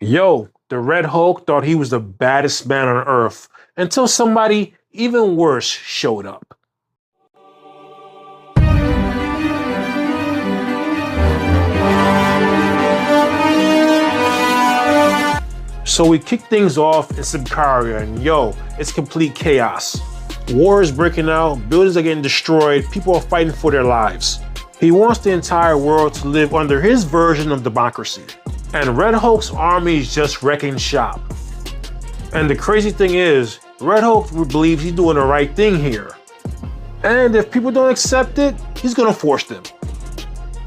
Yo, the Red Hulk thought he was the baddest man on Earth until somebody even worse showed up. So we kick things off in Siberia, and yo, it's complete chaos. War is breaking out, buildings are getting destroyed, people are fighting for their lives. He wants the entire world to live under his version of democracy. And Red Hulk's army is just wrecking shop. And the crazy thing is, Red Hulk believes he's doing the right thing here. And if people don't accept it, he's gonna force them.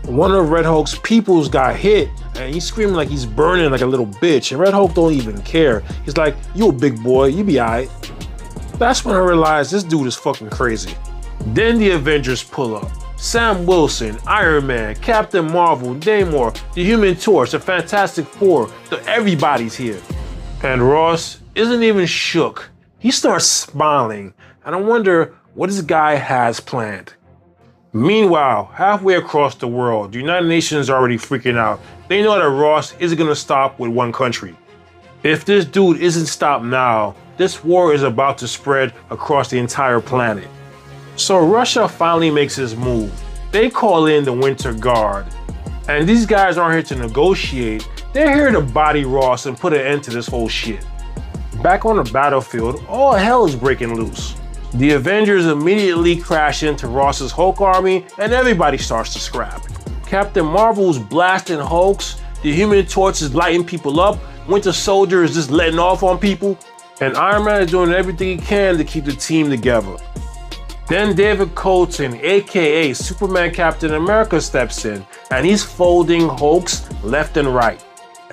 One of Red Hulk's peoples got hit, and he's screaming like he's burning like a little bitch, and Red Hulk don't even care. He's like, you a big boy, you be alright. That's when I realized this dude is fucking crazy. Then the Avengers pull up. Sam Wilson, Iron Man, Captain Marvel, Namor, the Human Torch, the Fantastic Four, everybody's here. And Ross isn't even shook. He starts smiling, and I wonder what this guy has planned. Meanwhile, halfway across the world, the United Nations are already freaking out. They know that Ross isn't gonna stop with one country. If this dude isn't stopped now, this war is about to spread across the entire planet. So Russia finally makes his move. They call in the Winter Guard. And these guys aren't here to negotiate, they're here to body Ross and put an end to this whole shit. Back on the battlefield, all hell is breaking loose. The Avengers immediately crash into Ross's Hulk army and everybody starts to scrap. Captain Marvel's blasting Hulks, the Human Torch is lighting people up, Winter Soldier is just letting off on people, and Iron Man is doing everything he can to keep the team together. Then David Colton, aka Superman Captain America, steps in, and he's folding Hulks left and right.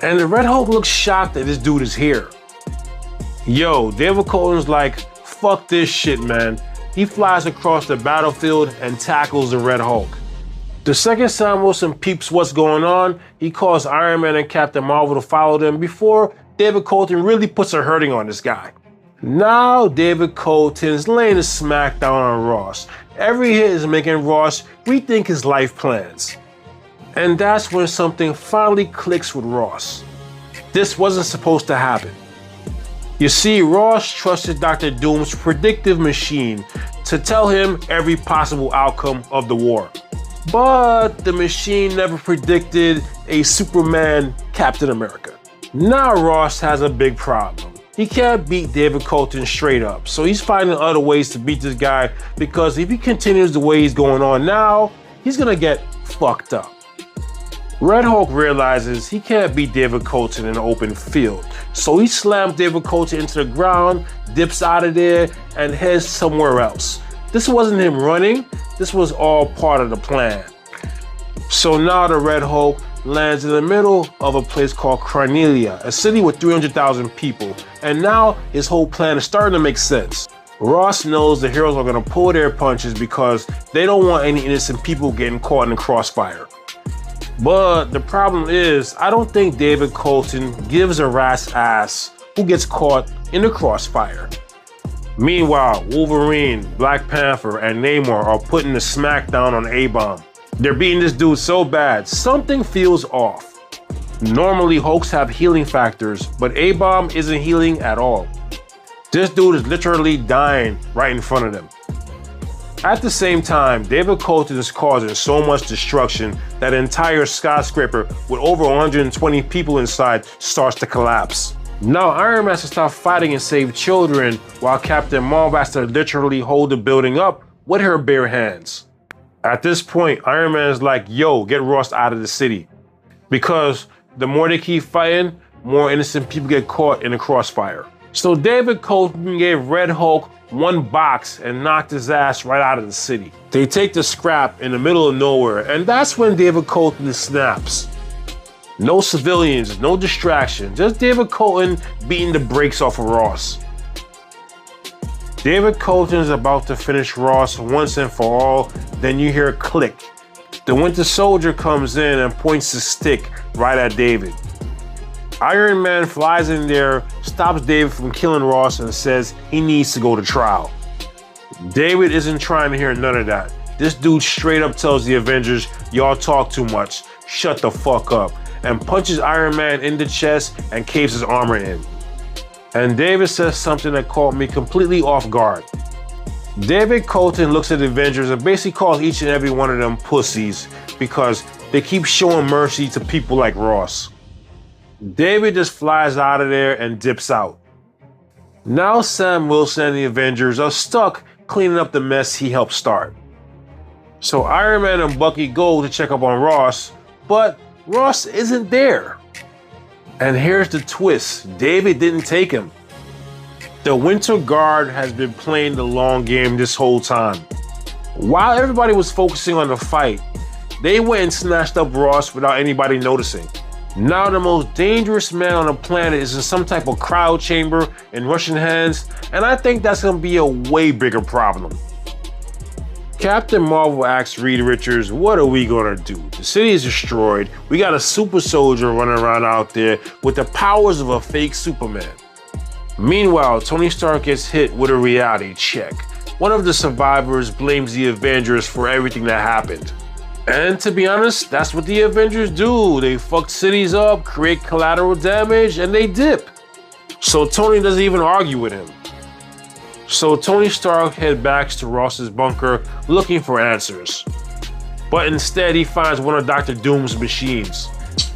And the Red Hulk looks shocked that this dude is here. Yo, David Colton's like, fuck this shit, man. He flies across the battlefield and tackles the Red Hulk. The second Sam Wilson peeps what's going on, he calls Iron Man and Captain Marvel to follow them before David Colton really puts a hurting on this guy. Now David Colton's laying a smackdown on Ross. Every hit is making Ross rethink his life plans. And that's when something finally clicks with Ross. This wasn't supposed to happen. You see, Ross trusted Dr. Doom's predictive machine to tell him every possible outcome of the war. But the machine never predicted a Superman Captain America. Now Ross has a big problem. He can't beat David Colton straight up, so he's finding other ways to beat this guy because if he continues the way he's going on now, he's gonna get fucked up. Red Hulk realizes he can't beat David Colton in an open field, so he slams David Colton into the ground, dips out of there, and heads somewhere else. This wasn't him running, this was all part of the plan. So now the Red Hulk lands in the middle of a place called Cornelia, a city with 300,000 people, and now his whole plan is starting to make sense. Ross knows the heroes are going to pull their punches because they don't want any innocent people getting caught in the crossfire. But the problem is, I don't think David Colton gives a rat's ass who gets caught in the crossfire. Meanwhile, Wolverine, Black Panther, and Namor are putting the smackdown on A-Bomb. They're beating this dude so bad, something feels off. Normally Hulks have healing factors, but A-Bomb isn't healing at all. This dude is literally dying right in front of them. At the same time, David Colton is causing so much destruction that an entire skyscraper with over 120 people inside starts to collapse. Now Iron Man has to stop fighting and save children, while Captain Marvel has to literally hold the building up with her bare hands. At this point, Iron Man is like, yo, get Ross out of the city. Because the more they keep fighting, more innocent people get caught in the crossfire. So David Colton gave Red Hulk one box and knocked his ass right out of the city. They take the scrap in the middle of nowhere, and that's when David Colton snaps. No civilians, no distraction, just David Colton beating the brakes off of Ross. David Colton is about to finish Ross once and for all, then you hear a click. The Winter Soldier comes in and points his stick right at David. Iron Man flies in there, stops David from killing Ross and says he needs to go to trial. David isn't trying to hear none of that. This dude straight up tells the Avengers, y'all talk too much, shut the fuck up. and punches Iron Man in the chest and caves his armor in. And David says something that caught me completely off guard. David Colton looks at the Avengers and basically calls each and every one of them pussies because they keep showing mercy to people like Ross. David just flies out of there and dips out. Now Sam Wilson and the Avengers are stuck cleaning up the mess he helped start. So Iron Man and Bucky go to check up on Ross, but Ross isn't there. And here's the twist, David didn't take him. The Winter Guard has been playing the long game this whole time. While everybody was focusing on the fight, they went and snatched up Ross without anybody noticing. Now the most dangerous man on the planet is in some type of cryo chamber in Russian hands, and I think that's gonna be a way bigger problem. Captain Marvel asks Reed Richards, what are we gonna do? The city is destroyed, we got a super soldier running around out there with the powers of a fake Superman. Meanwhile, Tony Stark gets hit with a reality check. One of the survivors blames the Avengers for everything that happened. And to be honest, that's what the Avengers do. They fuck cities up, create collateral damage, and they dip. So Tony doesn't even argue with him. So Tony Stark heads back to Ross's bunker looking for answers. But instead he finds one of Dr. Doom's machines.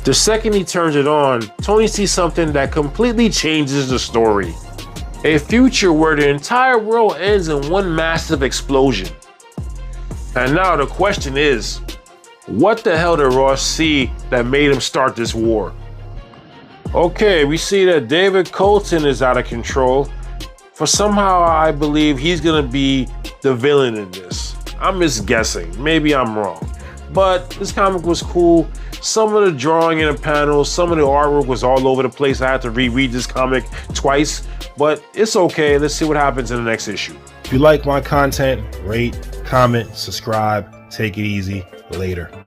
The second he turns it on, Tony sees something that completely changes the story. A future where the entire world ends in one massive explosion. And now the question is, what the hell did Ross see that made him start this war? Okay, we see that David Colton is out of control. For somehow I believe he's gonna be the villain in this. I'm just guessing, maybe I'm wrong. But this comic was cool. Some of the drawing in the panels, some of the artwork was all over the place. I had to reread this comic twice, but it's okay. Let's see what happens in the next issue. If you like my content, rate, comment, subscribe, take it easy. Later.